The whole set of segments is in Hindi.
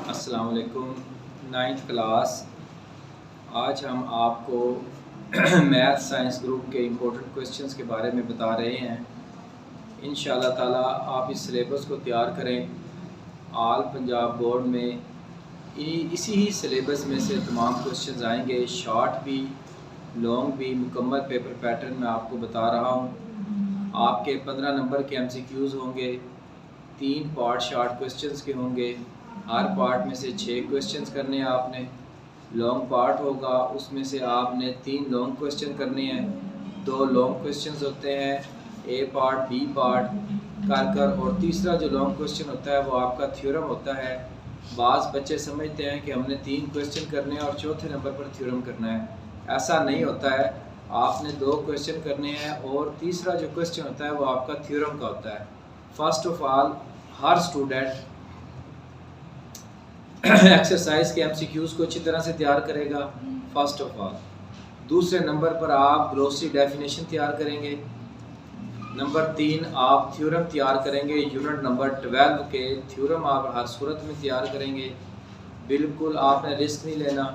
अस्सलाम वालेकुम। Ninth class. आज हम आपको मैथ साइंस ग्रुप के इम्पोर्टेंट क्वेश्चंस के बारे में बता रहे हैं। इंशाअल्लाह ताला आप इस सिलेबस को तैयार करें। आल पंजाब बोर्ड में इसी ही सिलेबस में से तमाम क्वेश्चंस आएंगे, शॉर्ट भी लॉन्ग भी। मुकम्मल पेपर पैटर्न में आपको बता रहा हूँ। आपके 15 नंबर के MCQs होंगे, 3 पार्ट शॉर्ट क्वेश्चंस के होंगे। हर पार्ट में से 6 क्वेश्चंस करने हैं आपने। लॉन्ग पार्ट होगा, उसमें से आपने 3 लॉन्ग क्वेश्चन करने हैं। 2 लॉन्ग क्वेश्चंस होते हैं, ए पार्ट बी पार्ट कर और तीसरा जो लॉन्ग क्वेश्चन होता है वो आपका थ्योरम होता है। बाज़ बच्चे समझते हैं कि हमने 3 क्वेश्चन करने हैं और चौथे नंबर पर थ्योरम करना है। ऐसा नहीं होता है। आपने 2 क्वेश्चन करने हैं और तीसरा जो क्वेश्चन होता है वो आपका थ्योरम का होता है। First of all, her student exercise के MCQs को अच्छी तरह से तैयार करेगा, फर्स्ट ऑफ ऑल। दूसरे नंबर पर आप ग्लोसरी डेफिनेशन तैयार करेंगे। नंबर 3 आप थ्योरम तैयार करेंगे। यूनिट नंबर 12 के थ्योरम आप हर सूरत में तैयार करेंगे। बिल्कुल आपने रिस्क नहीं लेना।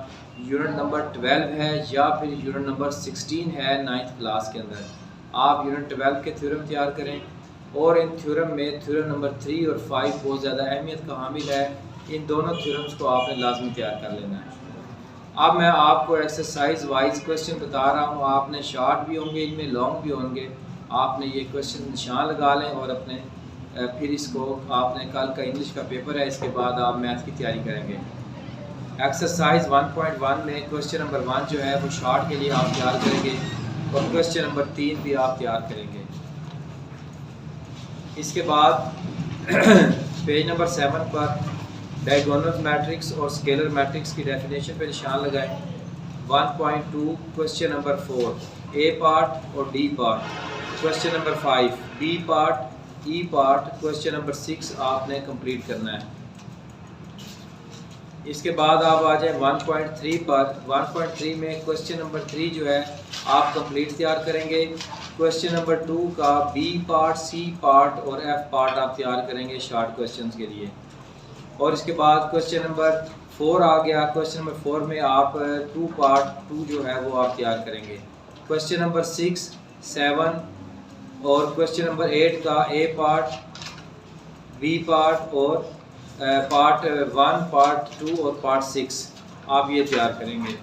यूनिट नंबर 12 है या फिर यूनिट नंबर 16 है 9th क्लास के अंदर, आप यूनिट 12 के थ्योरम तैयार करें। और इन थ्योरम में थ्योरम नंबर 3 और 5 बहुत ज़्यादा अहमियत का हामिल है। इन दोनों थ्योरम्स को आपने लाजमी तैयार कर लेना है। अब मैं आपको एक्सरसाइज वाइज क्वेश्चन बता रहा हूँ। आपने शॉर्ट भी होंगे, इनमें लॉन्ग भी होंगे। आपने ये क्वेश्चन निशान लगा लें और अपने फिर इसको आपने कल का इंग्लिश का पेपर है, इसके बाद आप मैथ की तैयारी करेंगे। एक्सरसाइज 1.1 में क्वेश्चन नंबर 1 जो है वो शॉर्ट के लिए आप तैयार करेंगे और क्वेश्चन नंबर 3 भी आप तैयार करेंगे। इसके बाद पेज नंबर 7 पर डायगोनल मैट्रिक्स और स्केलर मैट्रिक्स की डेफिनेशन पर निशान लगाएं। 1.2 क्वेश्चन नंबर 4 ए पार्ट और D part. Question number 5 B part E part. Question number 6 आपने कंप्लीट करना है। इसके बाद आप आ जाए 1.3 पर। 1.3 में क्वेश्चन नंबर 3 जो है आप कंप्लीट तैयार करेंगे। क्वेश्चन नंबर 2 का बी पार्ट सी पार्ट और एफ पार्ट आप तैयार करेंगे शॉर्ट क्वेश्चंस के लिए। और इसके बाद क्वेश्चन नंबर 4 आ गया। क्वेश्चन नंबर 4 में आप 2 पार्ट 2 जो है वो आप तैयार करेंगे। क्वेश्चन नंबर 6, 7 और क्वेश्चन नंबर 8 का ए पार्ट बी पार्ट और पार्ट 1 पार्ट 2 और पार्ट 6 आप ये तैयार करेंगे।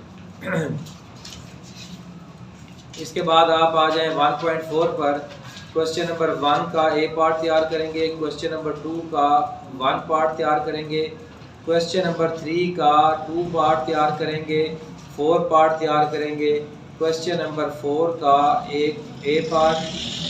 इसके बाद आप आ जाएं 1.4 पर। क्वेश्चन नंबर 1 का ए पार्ट तैयार करेंगे। क्वेश्चन नंबर 2 का 1 पार्ट तैयार करेंगे। क्वेश्चन नंबर 3 का 2 पार्ट तैयार करेंगे। 4 पार्ट तैयार करेंगे। क्वेश्चन नंबर 4 का एक ए पार्ट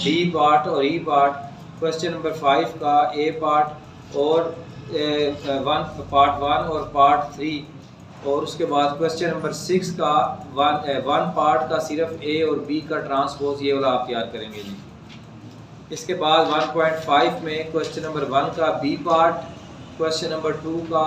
डी पार्ट और ई पार्ट। क्वेश्चन नंबर 5 का ए पार्ट और पार्ट 1 और पार्ट 3। और उसके बाद क्वेश्चन नंबर 6 का 1 पार्ट का सिर्फ ए और बी का ट्रांसपोज, ये वाला आप तैयार करेंगे जी। इसके बाद 1.5 में क्वेश्चन नंबर 1 का बी पार्ट, क्वेश्चन नंबर 2 का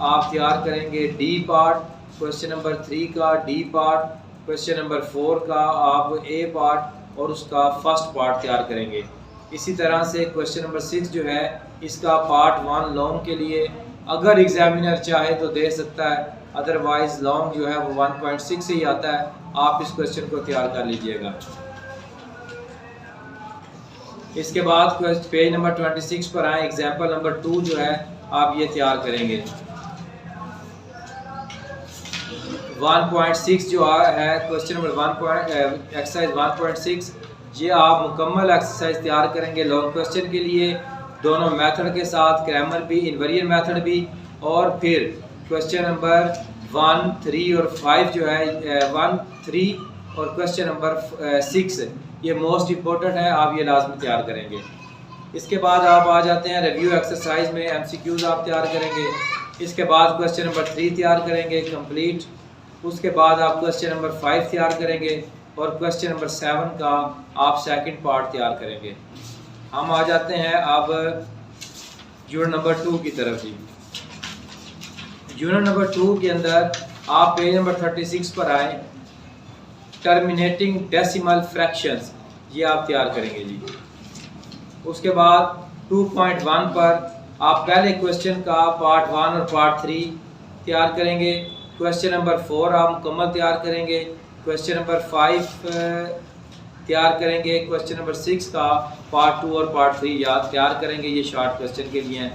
आप तैयार करेंगे डी पार्ट, क्वेश्चन नंबर 3 का डी पार्ट, क्वेश्चन नंबर 4 का आप ए पार्ट और उसका फर्स्ट पार्ट तैयार करेंगे। इसी तरह से क्वेश्चन नंबर 6 जो है इसका पार्ट 1 लॉन्ग के लिए अगर एग्जामिनर चाहे तो दे सकता है, अदरवाइज लॉन्ग जो है वो 1.6 से ही आता है। आप इस क्वेश्चन को तैयार कर लीजिएगा। इसके बाद पेज नंबर 26 पर आए। एग्जाम्पल नंबर 2 जो है आप ये तैयार करेंगे। 1.6 जो है क्वेश्चन नंबर एक्सरसाइज 1.6, ये आप मुकम्मल एक्सरसाइज तैयार करेंगे लॉन्ग क्वेश्चन के लिए, दोनों मेथड के साथ, ग्रामर भी, इनवेरिएंट मेथड भी। और फिर क्वेश्चन नंबर 1, 3 और 5 जो है 1, 3 और क्वेश्चन नंबर 6 ये मोस्ट इम्पोर्टेंट है, आप ये लाजमी तैयार करेंगे। इसके बाद आप आ जाते हैं रिव्यू एक्सरसाइज में। MCQs आप तैयार करेंगे। इसके बाद क्वेश्चन नंबर 3 तैयार करेंगे कंप्लीट। उसके बाद आप क्वेश्चन नंबर 5 तैयार करेंगे और क्वेश्चन नंबर 7 का आप सेकंड पार्ट तैयार करेंगे। हम आ जाते हैं अब यूनिट नंबर 2 की तरफ ही। यूनिट नंबर 2 के अंदर आप पेज नंबर 36 पर आए। टर्मिनेटिंग डेसिमल फ्रैक्शंस ये आप तैयार करेंगे जी। उसके बाद 2.1 पर आप पहले क्वेश्चन का पार्ट 1 और पार्ट 3 तैयार करेंगे। क्वेश्चन नंबर 4 आप मुकम्मल तैयार करेंगे। क्वेश्चन नंबर 5 तैयार करेंगे। क्वेश्चन नंबर 6 का पार्ट 2 और पार्ट 3 याद तैयार करेंगे। ये शॉर्ट क्वेश्चन के लिए हैं,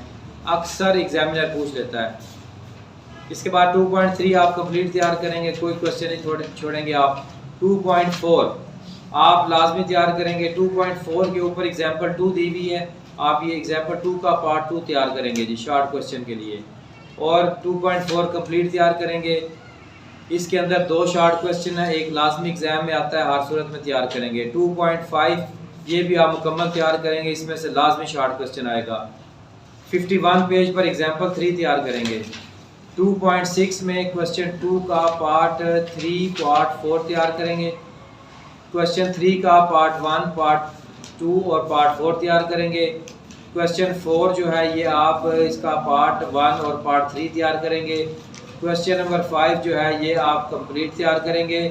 अक्सर एग्जामिनर पूछ लेता है। इसके बाद 2.3 आप कंप्लीट तैयार करेंगे, कोई क्वेश्चन नहीं छोड़ेंगे आप। 2.4 आप लाजमी तैयार करेंगे। 2.4 के ऊपर एग्जाम्पल 2 दी हुई है, आप ये एग्जाम्पल 2 का पार्ट 2 तैयार करेंगे जी शॉर्ट क्वेश्चन के लिए, और 2.4 कंप्लीट तैयार करेंगे। इसके अंदर 2 शॉर्ट क्वेश्चन है, एक लाजमी एग्जाम में आता है, हर सूरत में तैयार करेंगे। 2.5 ये भी आप मुकम्मल तैयार करेंगे, इसमें से लाजमी शॉर्ट क्वेश्चन आएगा। 51 पेज पर एग्जाम्पल 3 तैयार करेंगे। 2.6 में क्वेश्चन 2 का पार्ट 3 पार्ट 4 तैयार करेंगे। क्वेश्चन 3 का पार्ट 1 पार्ट 2 और पार्ट 4 तैयार करेंगे। क्वेश्चन 4 जो है ये आप इसका पार्ट 1 और पार्ट 3 तैयार करेंगे। क्वेश्चन नंबर 5 जो है ये आप कंप्लीट तैयार करेंगे।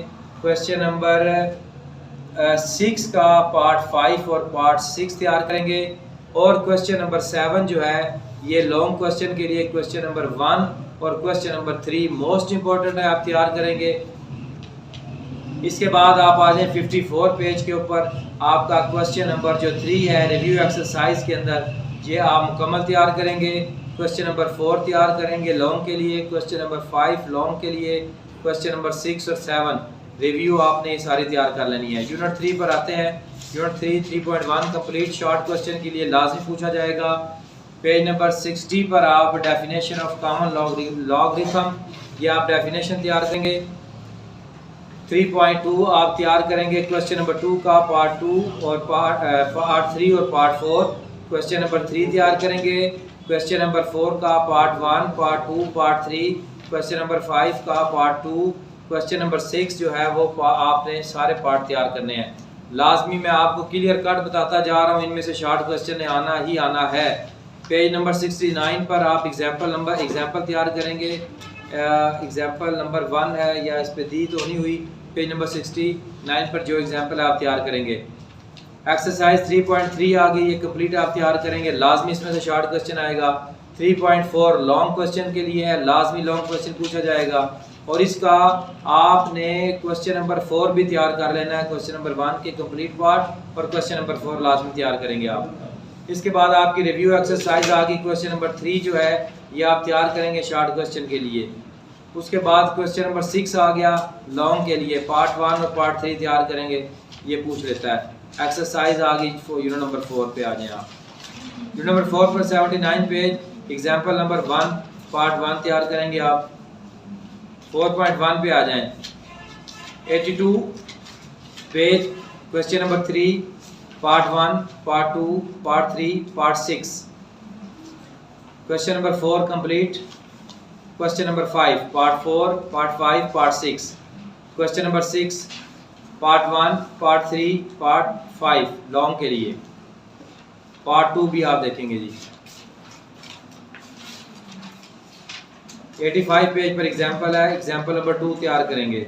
क्वेश्चन नंबर 6 का पार्ट 5 और पार्ट 6 तैयार करेंगे। और क्वेश्चन नंबर 7 जो है ये लॉन्ग क्वेश्चन के लिए क्वेश्चन नंबर 1 और क्वेश्चन नंबर 3 मोस्ट इंपॉर्टेंट है, आप तैयार करेंगे। इसके बाद आप आ जाएं 54 पेज के ऊपर, आपका क्वेश्चन नंबर जो 3 है रिव्यू एक्सरसाइज के अंदर, ये आप मुकम्मल तैयार करेंगे। क्वेश्चन नंबर 4 तैयार करेंगे लॉन्ग के लिए, क्वेश्चन नंबर 5 लॉन्ग के लिए, क्वेश्चन नंबर 6 और 7 रिव्यू आपने ये सारी तैयार कर लेनी है। यूनिट 3 पर आते हैं। यूनिट 3 3.1 कंप्लीट शॉर्ट क्वेश्चन के लिए लाजमी पूछा जाएगा। पेज नंबर 60 पर आप डेफिनेशन ऑफ कॉमन लॉगरिथम, ये आप डेफिनेशन तैयार करेंगे। 3.2 आप तैयार करेंगे क्वेश्चन नंबर 2 का पार्ट 2 और पार्ट 3 और पार्ट 4। क्वेश्चन नंबर 3 तैयार करेंगे। क्वेश्चन नंबर 4 का part 1 part 2 part 3। Question number 5 का पार्ट 2। क्वेश्चन नंबर 6 जो है वो आपने सारे पार्ट तैयार करने हैं। लाजमी मैं आपको क्लियर कट बताता जा रहा हूँ, इनमें से शॉर्ट क्वेश्चन आना ही आना है। पेज नंबर 69 पर आप एग्जाम्पल तैयार करेंगे। एग्जाम्पल नंबर 1 है या इस पर दी तो नहीं हुई, पेज नंबर 69 पर जो एग्जाम्पल है आप तैयार करेंगे। एक्सरसाइज 3.3 आ गई, ये कंप्लीट आप तैयार करेंगे, लाजमी इसमें से शॉर्ट क्वेश्चन आएगा। 3.4 लॉन्ग क्वेश्चन के लिए है, लाजमी लॉन्ग क्वेश्चन पूछा जाएगा, और इसका आपने क्वेश्चन नंबर 4 भी तैयार कर लेना है। क्वेश्चन नंबर 1 के कंप्लीट पार्ट और क्वेश्चन नंबर 4 लाजमी तैयार करेंगे आप। इसके बाद आपकी रिव्यू एक्सरसाइज आ गई। क्वेश्चन नंबर 3 जो है ये आप तैयार करेंगे शॉर्ट क्वेश्चन के लिए। उसके बाद क्वेश्चन नंबर 6 आ गया लॉन्ग के लिए, पार्ट 1 और पार्ट 3 तैयार करेंगे, ये पूछ लेता है। एक्सरसाइज आ गई यूनिट नंबर 4 पे आ जाए आप। यूनिट नंबर 4 पर 79 पेज एग्जाम्पल नंबर 1 पार्ट 1 तैयार करेंगे आप। 4.1 पे आ जाएं। 82 page question number 3 part 1 part 2 part 3 part 6। Question number 4 complete. Question number 5 part 4 part 5 part 6। Question number 6 part 1 part 3 part 5 long के लिए। पार्ट 2 भी आप देखेंगे जी। 85 पेज पर एग्जाम्पल है, एग्जाम्पल नंबर 2 तैयार करेंगे।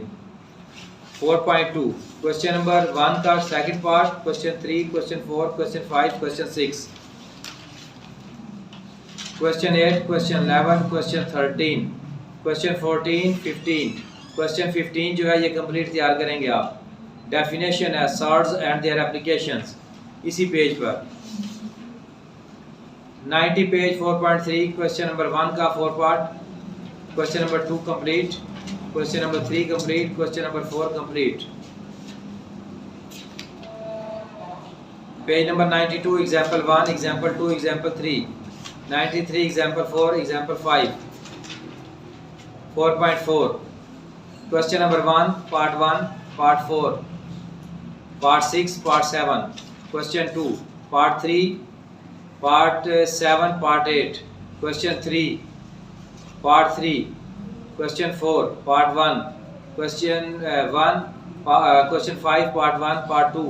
4.2 क्वेश्चन नंबर 1 का second part, question 3 question 4 question 5 question 6, question 8 question 11 question 13 question 14 15। Question 15 जो है ये कंप्लीट तैयार करेंगे आप। डेफिनेशन है सॉर्ट्स एंड देयर एप्लीकेशंस, इसी पेज पर। 90 पेज 4.3 क्वेश्चन नंबर 1 का 4 part, question number 2 complete, question number 3 complete, question number 4 complete. Page number 92 example 1 example 2 example 3, 93 example 4 example 5। 4.4 question number 1 part 1 part 4 part 6 part 7, question 2 part 3 part 7 part 8, question 3 part 3, question 4 part 1, question 5 part 1 part 2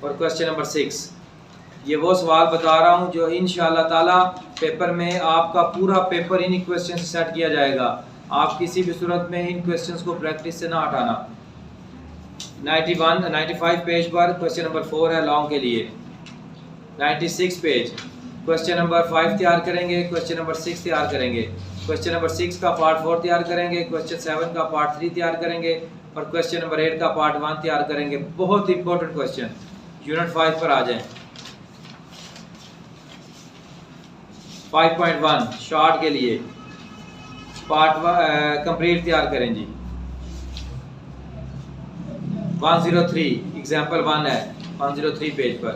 और क्वेश्चन नंबर 6। ये वो सवाल बता रहा हूँ जो इंशाअल्लाह ताला पेपर में आपका पूरा पेपर इन क्वेश्चन से सेट किया जाएगा। आप किसी भी सूरत में इन क्वेश्चंस को प्रैक्टिस से ना हटाना। 95 पेज पर क्वेश्चन नंबर 4 है लॉन्ग के लिए। 96 पेज क्वेश्चन नंबर 5 तैयार करेंगे, क्वेश्चन नंबर 6 तैयार करेंगे, क्वेश्चन नंबर 6 का पार्ट 4 तैयार करेंगे, क्वेश्चन 7 का पार्ट 3 तैयार करेंगे और क्वेश्चन नंबर 8 का पार्ट 1 तैयार करेंगे। बहुत इंपॉर्टेंट क्वेश्चन। यूनिट 5 पर आ जाएं। 5.1 शॉर्ट के लिए पार्ट कंप्लीट तैयार करें जी। 103 एग्जाम्पल 1 है 103 पेज पर,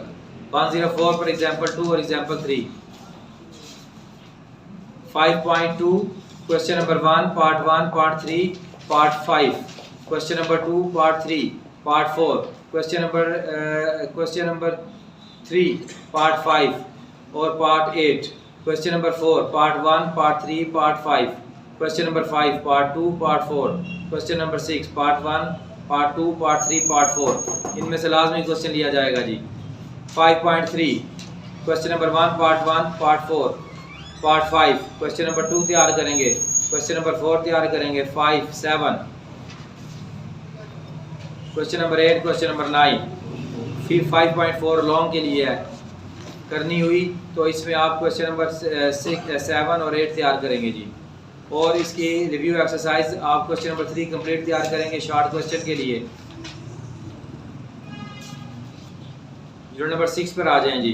104 पर एग्जाम्पल 2 और example 3। 5.2 question number 1 part 1 part 3 part 5, question number 2 part 3 part 4, question number 3 part 5 और part 8, question number 4 part 1 part 3 part 5, question number 5 part 2 part 4, question number 6 part 1 part 2 part 3 part 4। इनमें से लाजमी क्वेश्चन लिया जाएगा जी। 5.3 question number 1 part 1 part 4 part 5, question number 2 तैयार करेंगे, क्वेश्चन नंबर 4 तैयार करेंगे, 5 7, क्वेश्चन नंबर 8 क्वेश्चन नंबर 9। फिर 5.4 लॉन्ग के लिए है, करनी हुई तो इसमें आप क्वेश्चन नंबर 6 7 और 8 तैयार करेंगे जी। और इसकी रिव्यू एक्सरसाइज आप क्वेश्चन नंबर 3 कंप्लीट तैयार करेंगे शॉर्ट क्वेश्चन के लिए। यूनिट नंबर 6 पर आ जाएं जी।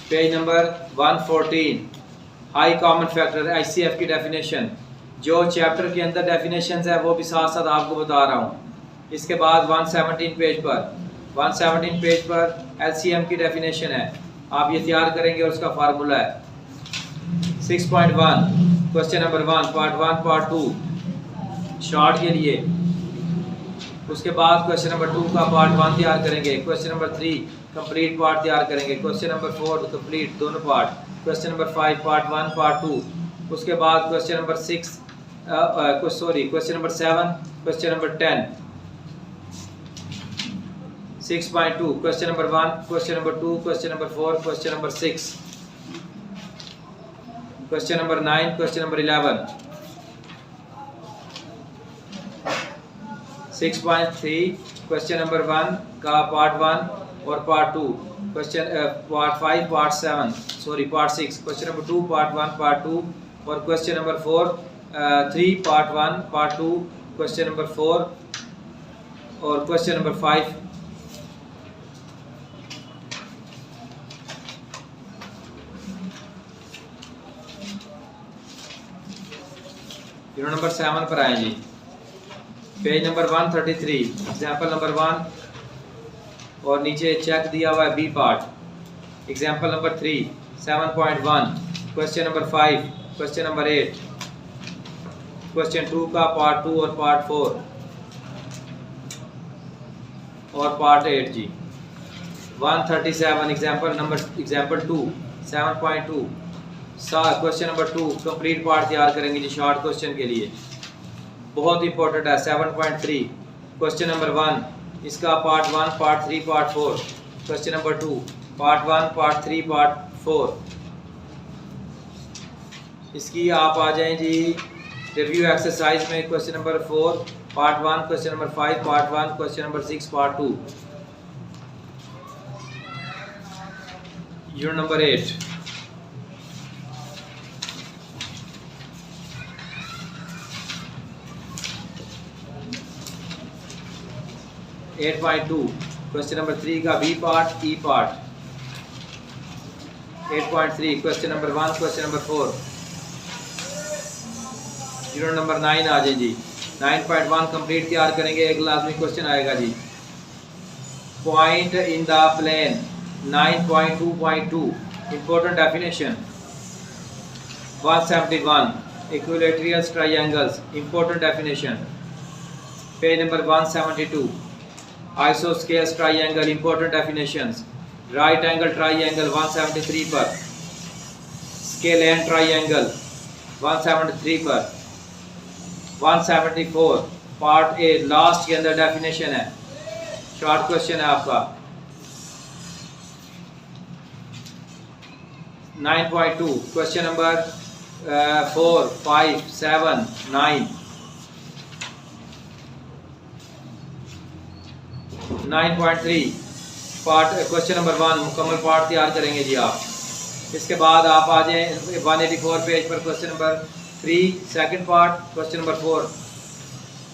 Page number 114 high common factor ICF की डेफिनेशन। जो चैप्टर के अंदर डेफिनेशंस है वो भी साथ साथ आपको बता रहा हूँ। इसके बाद 117 पेज पर LCM की डेफिनेशन है, आप ये तैयार करेंगे और उसका फार्मूला है। 6.1 क्वेश्चन नंबर 1 पार्ट 2 शॉर्ट के लिए। उसके बाद क्वेश्चन नंबर 2 का पार्ट 1 तैयार करेंगे, क्वेश्चन नंबर 3 कंप्लीट पार्ट तैयार करेंगे, क्वेश्चन नंबर 4 कंप्लीट दोनों part, question number 5 part 1 part 2। उसके बाद question number question number 7 question number 10। 6.2 question number 1 question number 2 question number 4 question number 6, question number 9 question number 11। 6.3 question number 1 का पार्ट 1 और part 2, question part 5 part 6 question number 2 part 1 part 2 और question number 3 part 1 part 2, question number 4 और क्वेश्चन नंबर 5। यूनिट नंबर 7 पर आए जी। पेज नंबर 133 एग्जाम्पल नंबर 1 और नीचे चेक दिया हुआ है B part. Example number 3 7.1 question number 5 question number 8, question 2 का पार्ट 2 और पार्ट 4 और पार्ट 8 जी। 137 example 2 7.2 question number 2 complete part तैयार करेंगे जी शॉर्ट क्वेश्चन के लिए। बहुत इंपॉर्टेंट है। 7.3 क्वेश्चन नंबर 1 इसका part 1 part 3 part 4, question number 2 part 1 part 3 part 4। इसकी आप आ जाएं जी रिव्यू एक्सरसाइज में। Question number 4 part 1 question number 5 part 1 question number 6 part 2। Unit number 8 8.2 question number 3 का B part E part. 8.3 question number 1 question number 4। Unit number 9 आ जाए जी। 9.1 कंप्लीट तैयार करेंगे। एक लाजमी क्वेश्चन आएगा जी। Point in the plane. 9.2.2 important definition. 171 equilateral triangles important definition. Page number 172 isosceles triangle important definitions. Right angle triangle 173 पर। स्केल एंड ट्रायंगल 173 पर। 174 पार्ट ए लास्ट के अंदर डेफिनेशन है, शॉर्ट क्वेश्चन है आपका। 9.2 question number 4 5 7 9। 9.3 part question number 1 मुकम्मल पार्ट तैयार करेंगे जी आप। इसके बाद आप आ जाएँ 184 पेज पर question number 3 second part, question number 4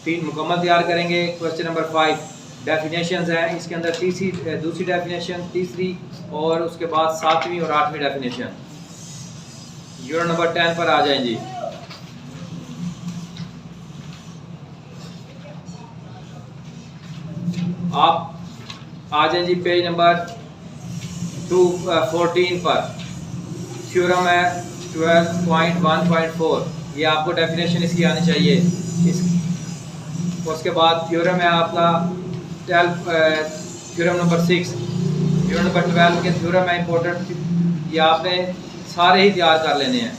3 मुकम्मल तैयार करेंगे। क्वेश्चन नंबर 5 डेफिनेशंस हैं, इसके अंदर दूसरी डेफिनेशन, तीसरी और उसके बाद 7वीं और 8वीं डेफिनेशन। यूनिट नंबर 10 पर आ जाएं जी। आप आ जाएं जी पेज नंबर 214 पर। थ्योरम है 12.1.4, ये आपको डेफिनेशन इसकी आनी चाहिए। उसके बाद थ्योरम है आपका थ्योरम नंबर 6, यूनिट नंबर 12 के थ्योरम है इंपॉर्टेंट, ये आपने सारे ही तैयार कर लेने हैं।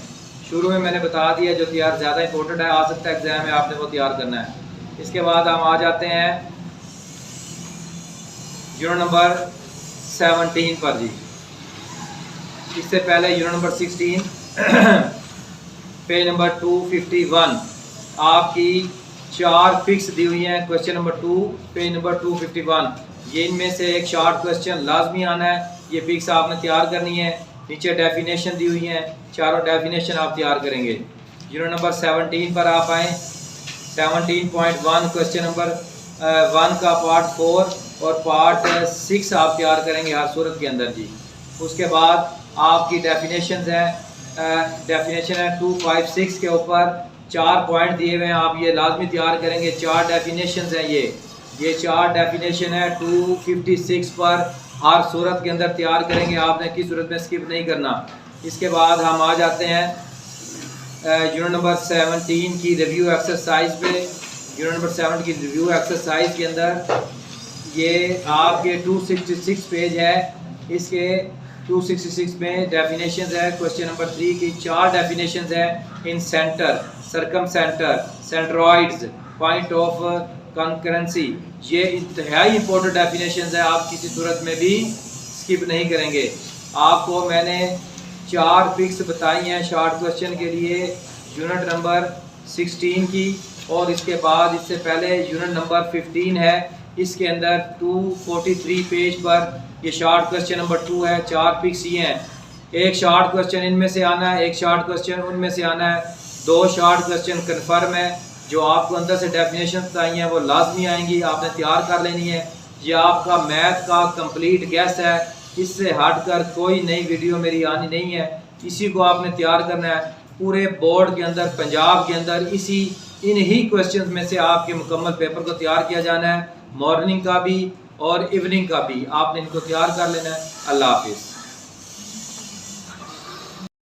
शुरू में मैंने बता दिया जो तैयार ज़्यादा इंपॉर्टेंट है, आ सकता है एग्जाम में आपने वो तैयार करना है। इसके बाद हम आ जाते हैं यूनिट नंबर 17 पर जी। इससे पहले यूनिट नंबर 16 पेज नंबर 251 आपकी 4 फिक्स दी हुई हैं। क्वेश्चन नंबर 2 पेज नंबर 251, ये इनमें से एक शॉर्ट क्वेश्चन लाजमी आना है, ये फिक्स आपने तैयार करनी है। नीचे डेफिनेशन दी हुई हैं, चारों डेफिनेशन आप तैयार करेंगे। यूनिट नंबर 17 पर आप आएँ। 17.1 क्वेश्चन नंबर 1 का पार्ट 4 और पार्ट 6 आप तैयार करेंगे हर सूरत के अंदर जी। उसके बाद आपकी डेफिनेशन है, डेफिनेशन है 256 के ऊपर 4 पॉइंट दिए हुए हैं, आप ये लाजमी तैयार करेंगे। 4 डेफिनेशन हैं, ये 4 डेफिनेशन है 256 पर हर सूरत के अंदर तैयार करेंगे, आपने किस सूरत में स्किप नहीं करना। इसके बाद हम आ जाते हैं यूनिट नंबर 17 की रिव्यू एक्सरसाइज पे। यूनिट नंबर 7 की रिव्यू एक्सरसाइज के अंदर ये आपके 266 पेज है, इसके 266 में डेफिनेशंस है। क्वेश्चन नंबर 3 की 4 डेफिनेशंस है। Incentre, circumcentre, centroids, point of concurrency, ये इंतहाई इंपॉर्टेंट डेफिनेशंस है, आप किसी सूरत में भी स्किप नहीं करेंगे। आपको मैंने 4 फिक्स बताई हैं शॉर्ट क्वेश्चन के लिए यूनिट नंबर 16 की, और इसके बाद इससे पहले यूनिट नंबर 15 है, इसके अंदर 243 पेज पर ये शॉर्ट क्वेश्चन नंबर 2 है। 4 फिक्स ये हैं, एक शॉर्ट क्वेश्चन इनमें से आना है, एक शॉर्ट क्वेश्चन उनमें से आना है। 2 शॉर्ट क्वेश्चन कन्फर्म है, जो आपको अंदर से डेफिनेशन बताई हैं वो लाजमी आएंगी, आपने तैयार कर लेनी है। ये आपका मैथ का कंप्लीट गेस है, इससे हटकर कोई नई वीडियो मेरी आनी नहीं है, इसी को आपने तैयार करना है। पूरे बोर्ड के अंदर, पंजाब के अंदर इन्हीं क्वेश्चंस में से आपके मुकम्मल पेपर को तैयार किया जाना है, मॉर्निंग का भी और इवनिंग का भी आपने इनको तैयार कर लेना है। अल्लाह हाफिज़।